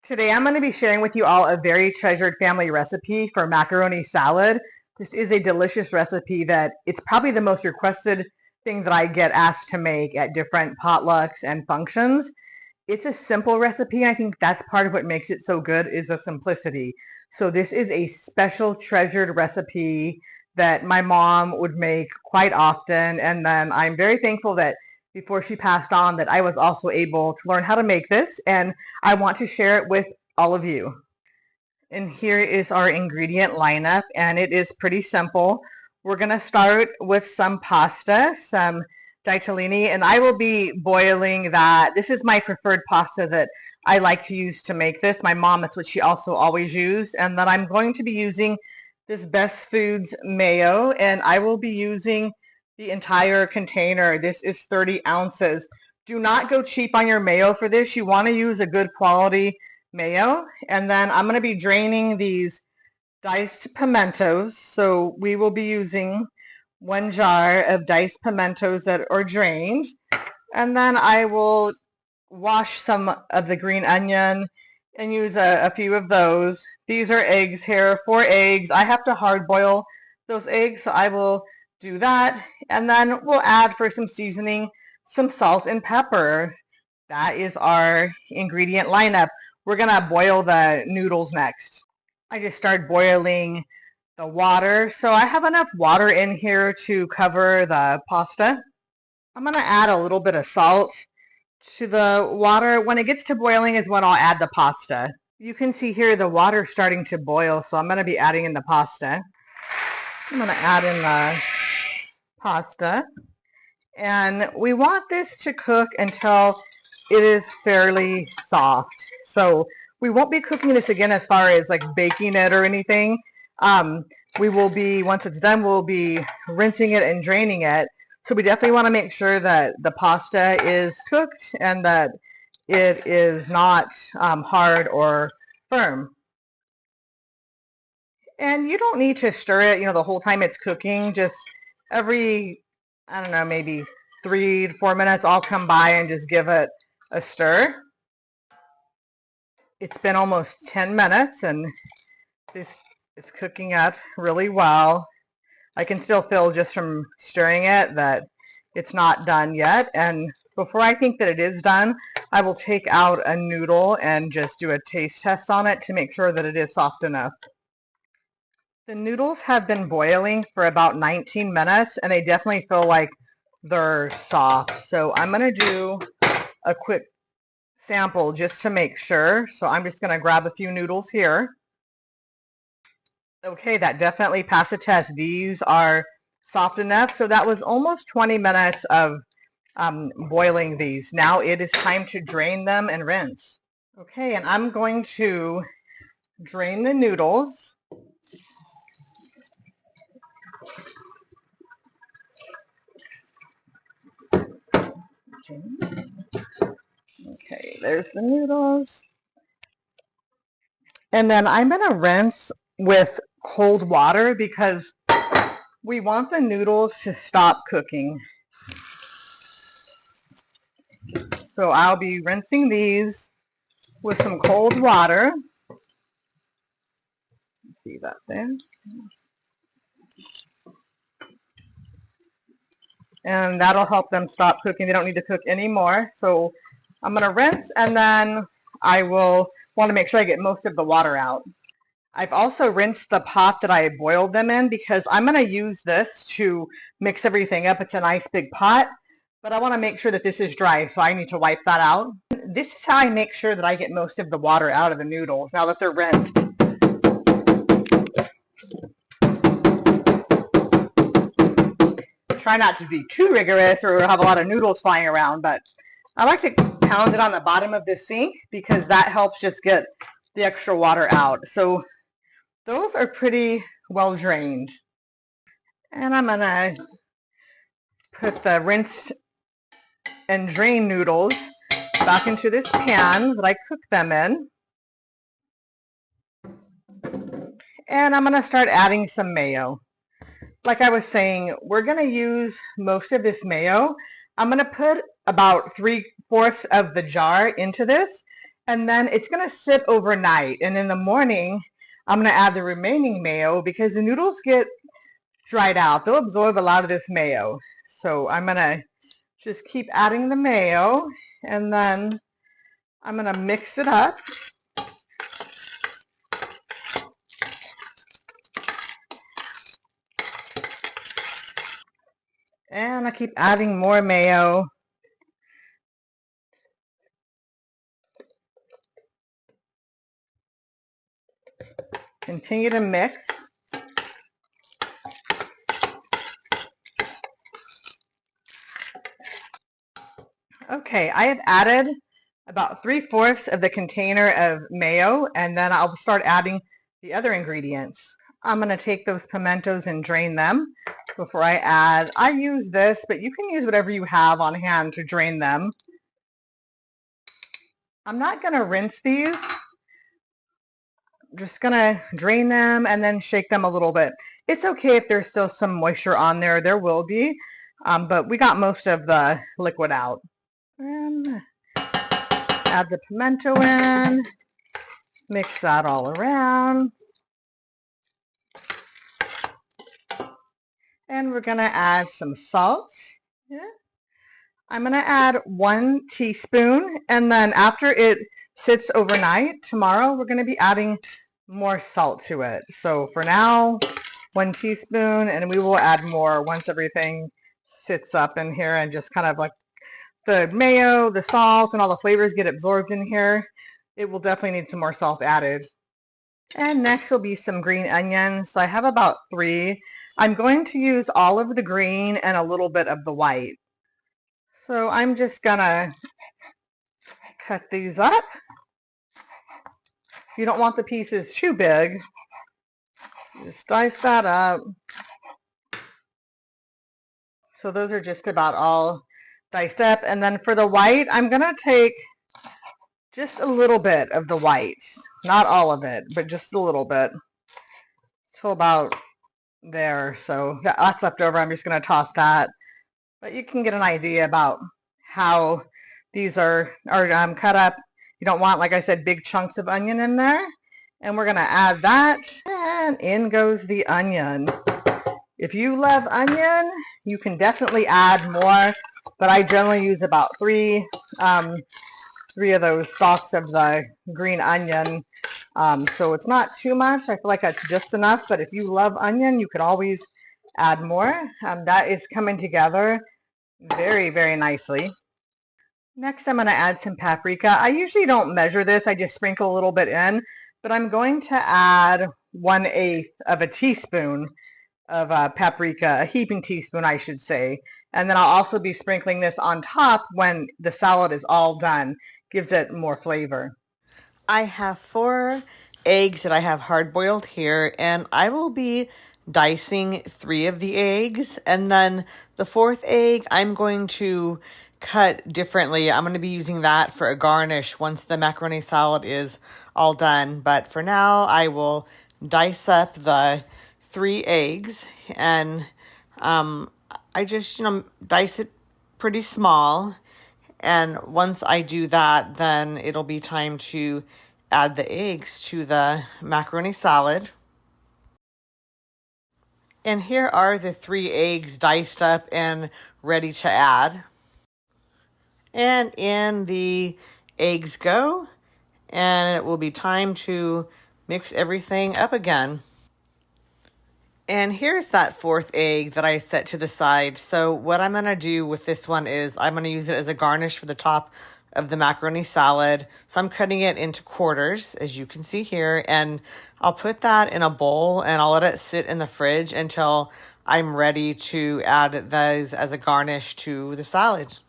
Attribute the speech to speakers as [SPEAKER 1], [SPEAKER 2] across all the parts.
[SPEAKER 1] Today I'm going to be sharing with you all a very treasured family recipe for macaroni salad. This is a delicious recipe that it's probably the most requested thing that I get asked to make at different potlucks and functions. It's a simple recipe, and I think that's part of what makes it so good is the simplicity. So this is a special treasured recipe that my mom would make quite often, and then I'm very thankful that before she passed on that I was also able to learn how to make this, and I want to share it with all of you. And here is our ingredient lineup, and it is pretty simple. We're going to start with some pasta, some Ditalini, and I will be boiling that. This is my preferred pasta that I like to use to make this. My mom, that's what she also always used. And then I'm going to be using this Best Foods mayo, and I will be using the entire container. This is 30 ounces. Do not go cheap on your mayo for this. You want to use a good quality mayo. And then I'm going to be draining these diced pimentos. So we will be using 1 jar of diced pimentos that are drained. And then I will wash some of the green onion and use a few of those. These are eggs here, 4 eggs. I have to hard boil those eggs, so I will do that. And then we'll add, for some seasoning, some salt and pepper. That is our ingredient lineup. We're going to boil the noodles next. I just started boiling the water. So I have enough water in here to cover the pasta. I'm going to add a little bit of salt to the water. When it gets to boiling is when I'll add the pasta. You can see here the water starting to boil, so I'm going to be adding in the pasta. I'm going to add in the pasta. And we want this to cook until it is fairly soft. So we won't be cooking this again as far as like baking it or anything. We will be, once it's done, we'll be rinsing it and draining it. So we definitely want to make sure that the pasta is cooked and that it is not hard or firm. And you don't need to stir it, the whole time it's cooking. Just every, I don't know, maybe 3 to 4 minutes, I'll come by and just give it a stir. It's been almost 10 minutes and this is cooking up really well. I can still feel just from stirring it that it's not done yet. And before I think that it is done, I will take out a noodle and just do a taste test on it to make sure that it is soft enough. The noodles have been boiling for about 19 minutes and they definitely feel like they're soft. So I'm going to do a quick sample just to make sure. So I'm just going to grab a few noodles here. Okay, that definitely passed the test. These are soft enough. So that was almost 20 minutes of boiling these. Now it is time to drain them and rinse. Okay, and I'm going to drain the noodles. Okay, there's the noodles. And then I'm going to rinse with cold water because we want the noodles to stop cooking. So I'll be rinsing these with some cold water. See that there? And that'll help them stop cooking. They don't need to cook anymore. So I'm going to rinse and then I will want to make sure I get most of the water out. I've also rinsed the pot that I boiled them in because I'm going to use this to mix everything up. It's a nice big pot, but I want to make sure that this is dry, so I need to wipe that out. This is how I make sure that I get most of the water out of the noodles now that they're rinsed. Try not to be too rigorous or have a lot of noodles flying around, but I like to pound it on the bottom of the sink because that helps just get the extra water out. So those are pretty well drained. And I'm going to put the rinsed and drained noodles back into this pan that I cooked them in. And I'm going to start adding some mayo. Like I was saying, we're going to use most of this mayo. I'm going to put about 3/4 of the jar into this. And then it's going to sit overnight. And in the morning, I'm going to add the remaining mayo because the noodles get dried out. They'll absorb a lot of this mayo. So I'm going to just keep adding the mayo, and then I'm going to mix it up. And I keep adding more mayo. Continue to mix. Okay, I have added about 3/4 of the container of mayo, and then I'll start adding the other ingredients. I'm going to take those pimentos and drain them before I add. I use this, but you can use whatever you have on hand to drain them. I'm not going to rinse these. I'm just going to drain them and then shake them a little bit. It's okay if there's still some moisture on there. There will be, but we got most of the liquid out. And add the pimento in. Mix that all around. And we're going to add some salt. Yeah. I'm going to add 1 teaspoon, and then after it sits overnight, tomorrow we're going to be adding more salt to it. So for now, 1 teaspoon, and we will add more once everything sits up in here and just kind of like the mayo, the salt, and all the flavors get absorbed in here. It will definitely need some more salt added. And next will be some green onions. So I have about 3. I'm going to use all of the green and a little bit of the white. So I'm just gonna cut these up. You don't want the pieces too big. Just dice that up. So those are just about all diced up. And then for the white, I'm gonna take just a little bit of the whites. Not all of it, but just a little bit. Till about there. So that's left over. I'm just gonna toss that. But you can get an idea about how these are cut up. You don't want, like I said, big chunks of onion in there. And we're going to add that. And in goes the onion. If you love onion, you can definitely add more. But I generally use about 3 of those stalks of the green onion. So it's not too much. I feel like that's just enough. But if you love onion, you could always add more. That is coming together very, very nicely. Next, I'm going to add some paprika. I usually don't measure this. I just sprinkle a little bit in, but I'm going to add 1/8 of a teaspoon of paprika, a heaping teaspoon, I should say. And then I'll also be sprinkling this on top when the salad is all done. Gives it more flavor. I have 4 eggs that I have hard boiled here, and I will be dicing 3 of the eggs, and then the 4th egg I'm going to cut differently. I'm going to be using that for a garnish once the macaroni salad is all done. But for now, I will dice up the 3 eggs, and I just, dice it pretty small. And once I do that, then it'll be time to add the eggs to the macaroni salad. And here are the 3 eggs diced up and ready to add. And in the eggs go, and it will be time to mix everything up again. And here's that 4th egg that I set to the side. So what I'm going to do with this one is I'm going to use it as a garnish for the top of the macaroni salad. So I'm cutting it into quarters, as you can see here, and I'll put that in a bowl and I'll let it sit in the fridge until I'm ready to add those as a garnish to the salad.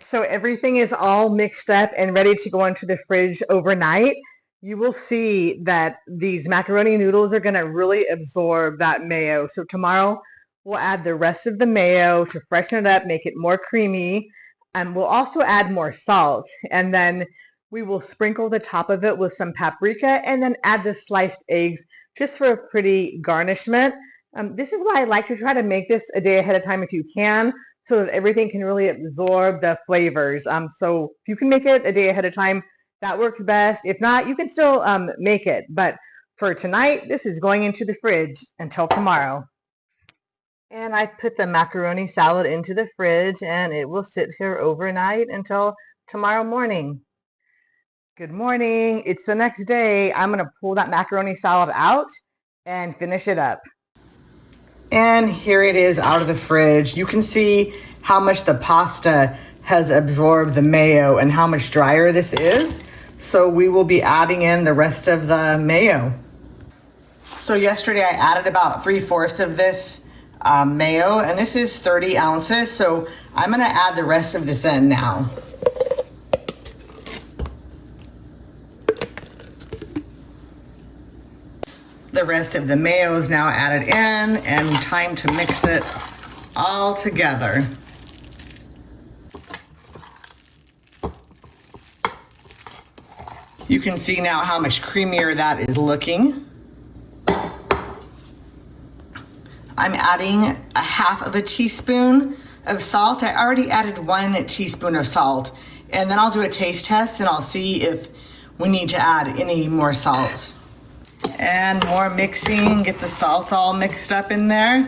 [SPEAKER 1] So everything is all mixed up and ready to go into the fridge overnight. You will see that these macaroni noodles are going to really absorb that mayo. So tomorrow we'll add the rest of the mayo to freshen it up, make it more creamy. And we'll also add more salt. And then we will sprinkle the top of it with some paprika and then add the sliced eggs just for a pretty garnishment. This is why I like to try to make this a day ahead of time if you can, so that everything can really absorb the flavors. So if you can make it a day ahead of time, That works best. If not, you can still make it. But for tonight, this is going into the fridge until tomorrow. And I put the macaroni salad into the fridge and it will sit here overnight until tomorrow morning. Good morning. It's the next day. I'm going to pull that macaroni salad out and finish it up. And here it is out of the fridge. You can see how much the pasta has absorbed the mayo and how much drier this is. So we will be adding in the rest of the mayo. So yesterday I added about 3/4 of this mayo, and this is 30 ounces. So I'm going to add the rest of this in now. The rest of the mayo is now added in, and time to mix it all together. You can see now how much creamier that is looking. I'm adding 1/2 teaspoon of salt. I already added 1 teaspoon of salt, and then I'll do a taste test and I'll see if we need to add any more salt. And more mixing, get the salt all mixed up in there.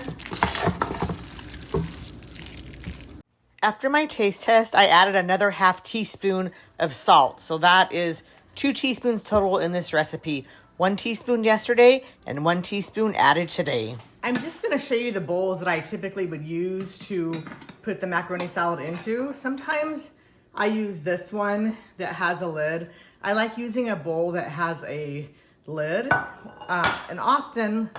[SPEAKER 1] After my taste test, I added another 1/2 teaspoon of salt. So that is 2 teaspoons total in this recipe. 1 teaspoon yesterday and 1 teaspoon added today. I'm just gonna show you the bowls that I typically would use to put the macaroni salad into. Sometimes I use this one that has a lid. I like using a bowl that has a lid, and often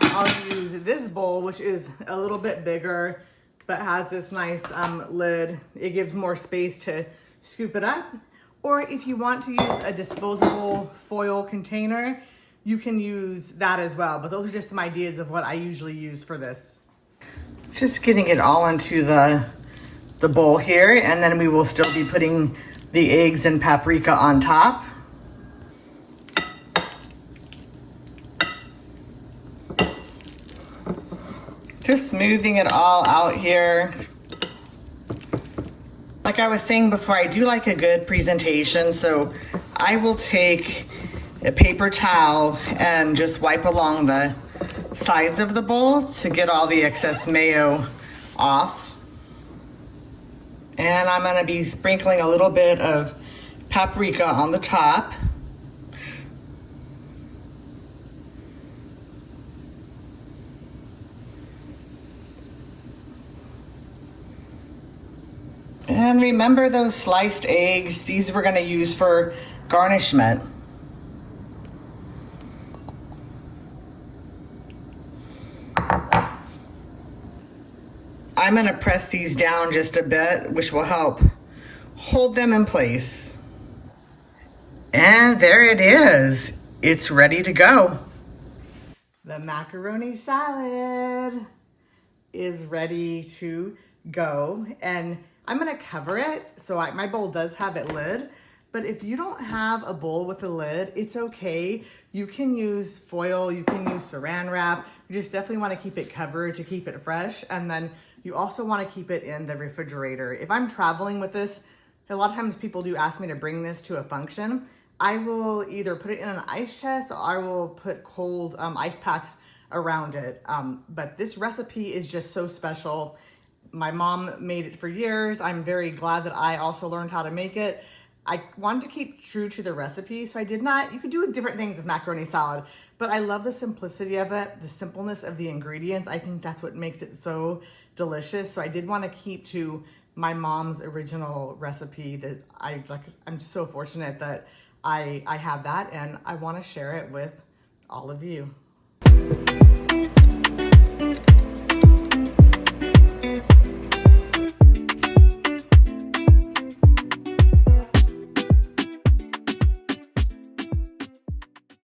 [SPEAKER 1] I'll use this bowl, which is a little bit bigger but has this nice lid. It gives more space to scoop it up. Or if you want to use a disposable foil container, you can use that as well. But those are just some ideas of what I usually use for this. Just getting it all into the bowl here, and then we will still be putting the eggs and paprika on top. Just smoothing it all out here. Like I was saying before, I do like a good presentation, so I will take a paper towel and just wipe along the sides of the bowl to get all the excess mayo off. And I'm gonna be sprinkling a little bit of paprika on the top. And remember those sliced eggs? These we're gonna use for garnishment. I'm gonna press these down just a bit, which will help hold them in place. And there it is. It's ready to go. The macaroni salad is ready to go, and I'm gonna cover it. So my bowl does have a lid, but if you don't have a bowl with a lid, it's okay. You can use foil, you can use saran wrap. You just definitely wanna keep it covered to keep it fresh. And then you also wanna keep it in the refrigerator. If I'm traveling with this, a lot of times people do ask me to bring this to a function. I will either put it in an ice chest or I will put cold ice packs around it. But this recipe is just so special. My mom made it for years. I'm very glad that I also learned how to make it. I wanted to keep true to the recipe, so I did not. You could do different things with macaroni salad, but I love the simplicity of it, the simpleness of the ingredients. I think that's what makes it so delicious. So I did want to keep to my mom's original recipe that I like. I'm so fortunate that I have that, and I want to share it with all of you.